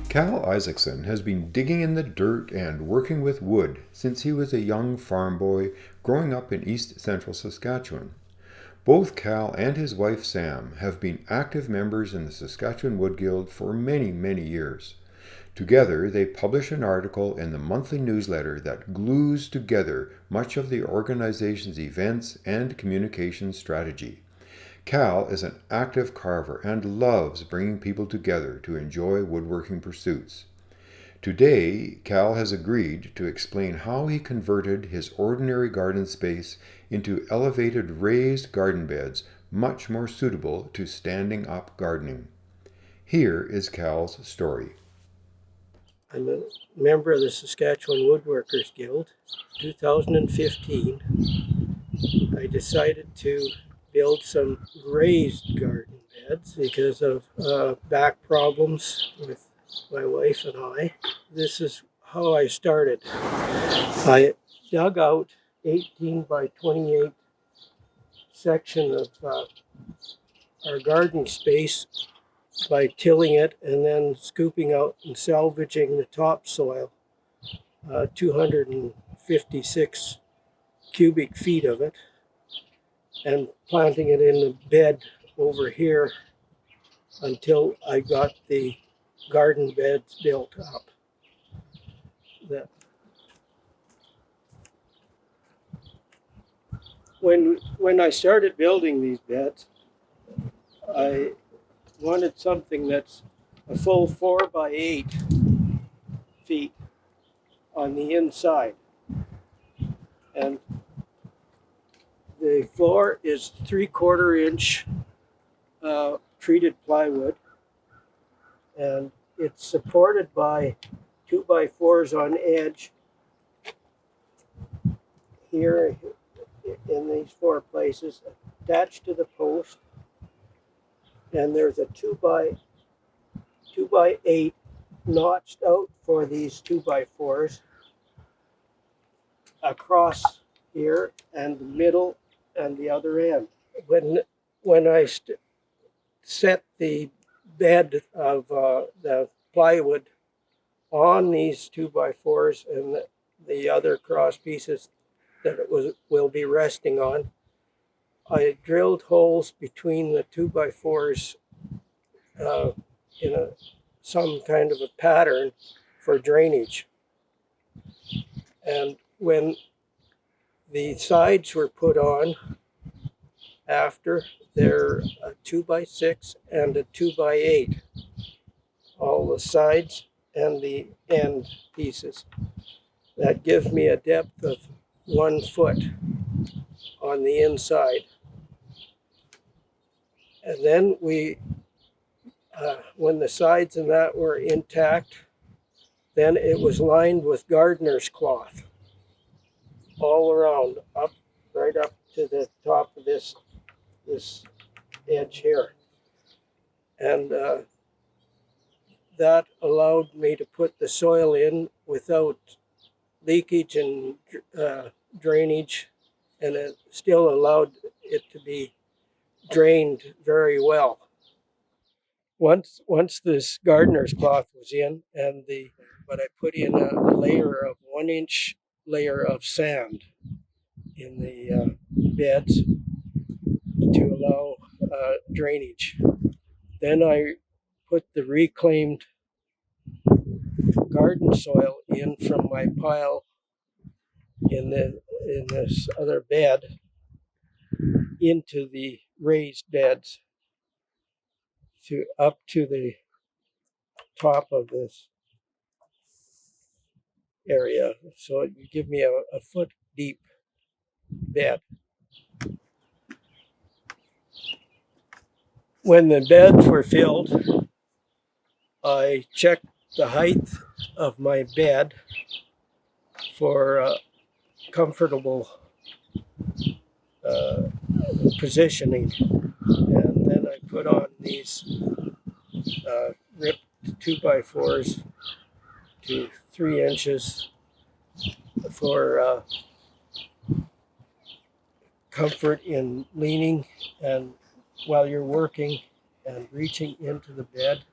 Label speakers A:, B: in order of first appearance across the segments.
A: Cal Isaacson has been digging in the dirt and working with wood since he was a young farm boy growing up in east central Saskatchewan. Both Cal and his wife Sam have been active members in the Saskatchewan Wood Guild for many, many years. Together, they publish an article in the monthly newsletter that glues together much of the organization's events and communication strategy. Cal is an active carver and loves bringing people together to enjoy woodworking pursuits. Today, Cal has agreed to explain how he converted his ordinary garden space into elevated raised garden beds much more suitable to standing up gardening. Here is Cal's story.
B: I'm a member of the Saskatchewan Woodworkers Guild. 2015, I decided to build some raised garden beds because of back problems with my wife and I. This is how I started. I dug out 18 by 28 section of our garden space by tilling it and then scooping out and salvaging the topsoil, 256 cubic feet of it, and planting it in the bed over here until I got the garden beds built up. When I started building these beds, I wanted something that's a full 4 by 8 feet on the inside. And the floor is 3/4 inch treated plywood, and it's supported by 2 by 4s on edge here in these 4 places, attached to the post. And there's a 2 by 8 notched out for these 2 by 4s across here and the middle and the other end. When I set the bed of the plywood on these 2 by 4s and the other cross pieces that it will be resting on, I drilled holes between the 2 by 4s in some kind of a pattern for drainage. And when the sides were put on after, they're a 2 by 6 and a 2 by 8, all the sides and the end pieces. That gives me a depth of 1 foot on the inside. And then when the sides and that were intact, then it was lined with gardener's cloth all around, right up to the top of this edge here. And that allowed me to put the soil in without leakage and drainage, and it still allowed it to be drained very well. Once this gardener's cloth was in, but I put in a layer of 1 inch layer of sand in the beds to allow drainage. Then I put the reclaimed garden soil in from my pile in this other bed into the raised beds up to the top of this area. So it would give me a foot deep bed. When the beds were filled, I checked the height of my bed for comfortable positioning. And then I put on these ripped 2 by 4s to 3 inches for comfort in leaning and while you're working and reaching into the bed.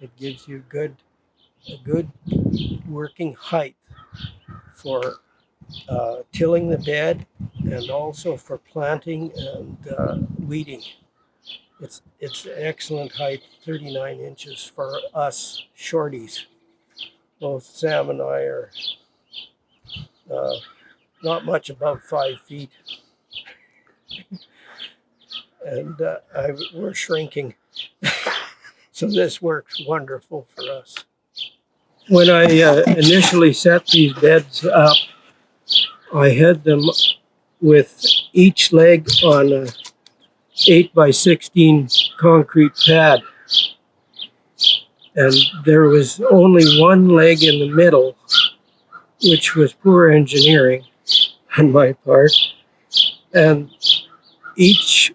B: It gives you a good working height for tilling the bed and also for planting and weeding. It's excellent height, 39 inches for us shorties. Both Sam and I are uh, not much above 5 feet, and we're shrinking. So this works wonderful for us. When I initially set these beds up, I had them with each leg on a 8x16 concrete pad. And there was only one leg in the middle, which was poor engineering on my part. And each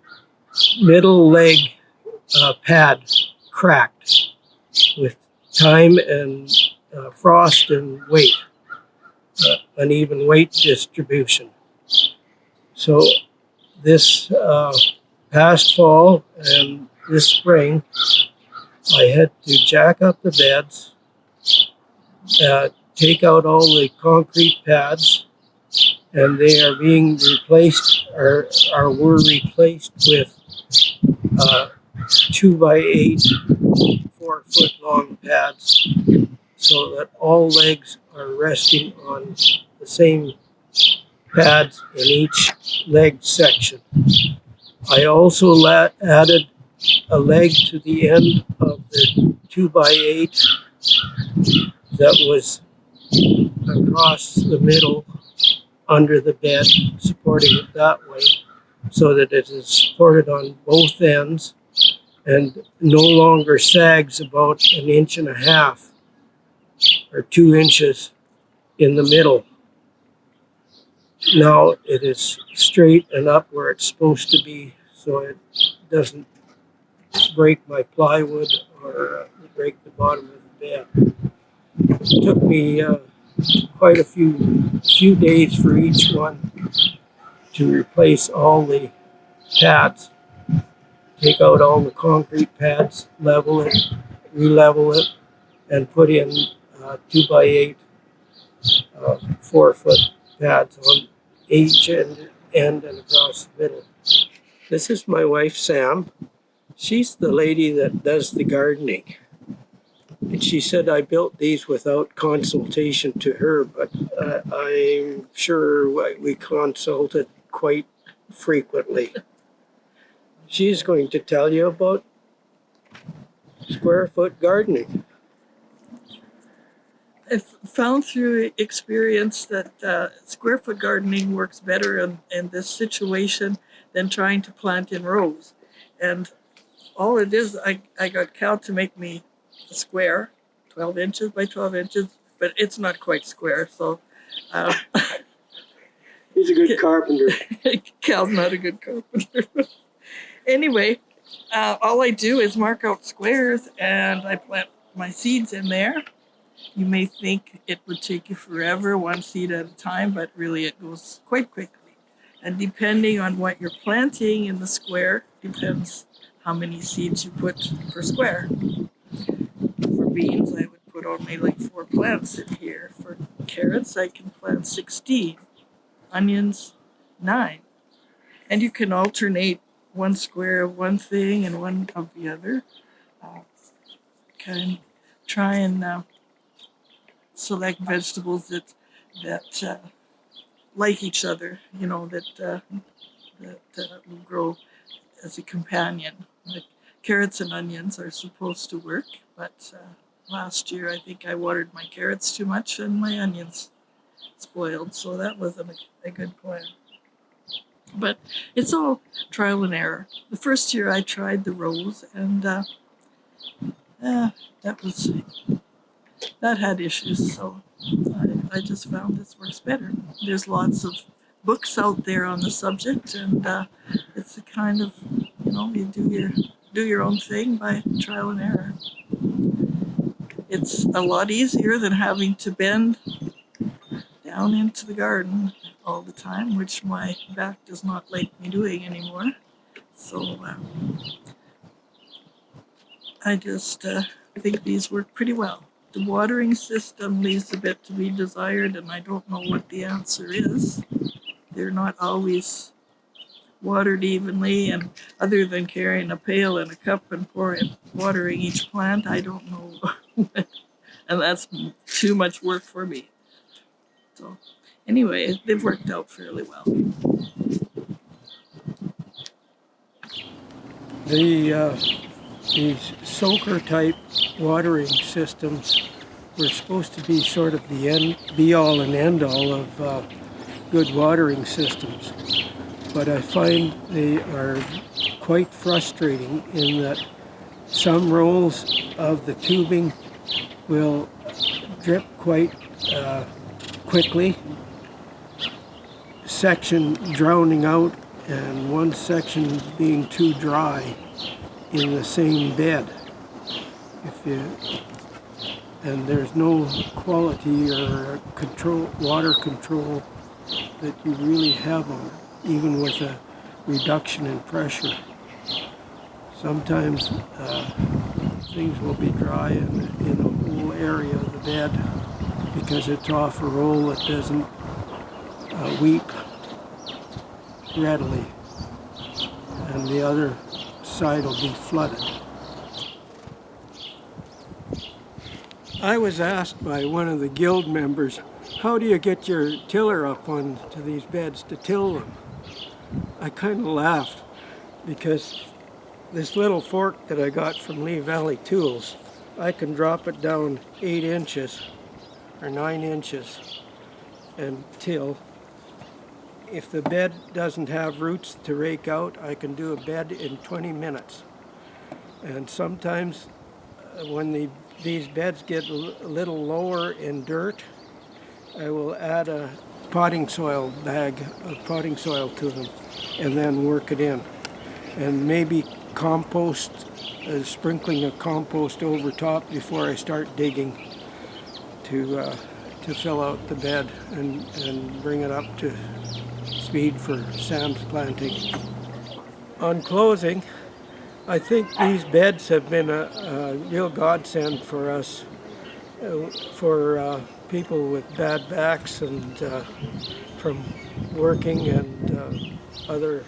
B: middle leg pad cracked with time and frost and weight, uneven weight distribution. So this past fall and this spring, I had to jack up the beds, take out all the concrete pads, and they are being replaced, or were replaced with 2x8, 4-foot long pads, so that all legs are resting on the same pads in each leg section. I also added a leg to the end of the 2x8 that was across the middle under the bed, supporting it that way, so that it is supported on both ends and no longer sags about 1.5 inches or 2 inches in the middle. Now it is straight and up where it's supposed to be, so it doesn't break my plywood or break the bottom of the bed. It took me quite a few days for each one to replace all the pads, take out all the concrete pads, level it, re-level it, and put in 2x8 4-foot pads on each end and across the middle. This is my wife, Sam. She's the lady that does the gardening. And she said I built these without consultation to her, but I'm sure we consulted quite frequently. She's going to tell you about square foot gardening.
C: I've found through experience that square foot gardening works better in this situation than trying to plant in rows. And all it is, I got Cal to make me a square, 12 inches by 12 inches, but it's not quite square. So
B: He's a good carpenter.
C: Cal's not a good carpenter. Anyway, all I do is mark out squares and I plant my seeds in there. You may think it would take you forever, one seed at a time, but really it goes quite quickly. And depending on what you're planting in the square, depends how many seeds you put per square. For beans, I would put only like 4 plants in here. For carrots, I can plant 16. Onions, 9. And you can alternate one square of one thing and one of the other. Can try and select vegetables that like each other, that will grow as a companion. Like carrots and onions are supposed to work, but last year I think I watered my carrots too much and my onions spoiled, so that wasn't a good plan. But it's all trial and error. The first year I tried the rows, and that had issues, so I just found this works better. There's lots of books out there on the subject, and it's a kind of, you do your own thing by trial and error. It's a lot easier than having to bend down down into the garden all the time, which my back does not like me doing anymore. So I just think these work pretty well. The watering system leaves a bit to be desired, and I don't know what the answer is. They're not always watered evenly, and other than carrying a pail and a cup and watering each plant, I don't know. And that's too much work for me. So anyway, they've worked out fairly well.
B: These soaker type watering systems were supposed to be sort of the be all and end all of good watering systems. But I find they are quite frustrating in that some rolls of the tubing will drip quite quickly, section drowning out and one section being too dry in the same bed. And there's no quality or water control that you really have on it, even with a reduction in pressure. Sometimes things will be dry in a whole area of the bed because it's off a roll that doesn't weep readily, and the other side will be flooded. I was asked by one of the guild members, how do you get your tiller up onto these beds to till them? I kind of laughed because this little fork that I got from Lee Valley Tools, I can drop it down 8 inches or 9 inches and till. If the bed doesn't have roots to rake out, I can do a bed in 20 minutes. And sometimes when these beds get a little lower in dirt, I will add a potting soil bag of potting soil to them and then work it in. And maybe compost, sprinkling a compost over top before I start digging to fill out the bed and bring it up to speed for Sam's planting. On closing, I think these beds have been a real godsend for us, for people with bad backs and from working and other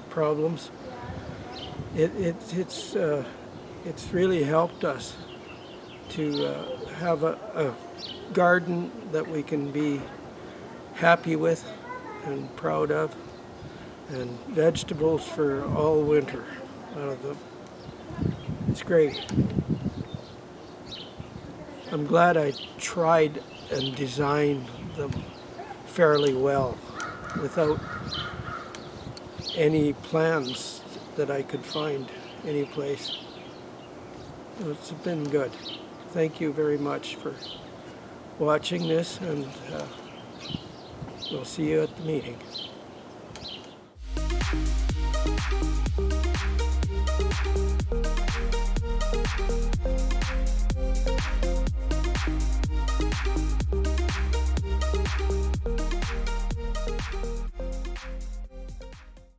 B: problems. It's really helped us to have a garden that we can be happy with and proud of, and vegetables for all winter out of them. It's great. I'm glad I tried and designed them fairly well without any plans that I could find any place. It's been good. Thank you very much for watching this, and we'll see you at the meeting.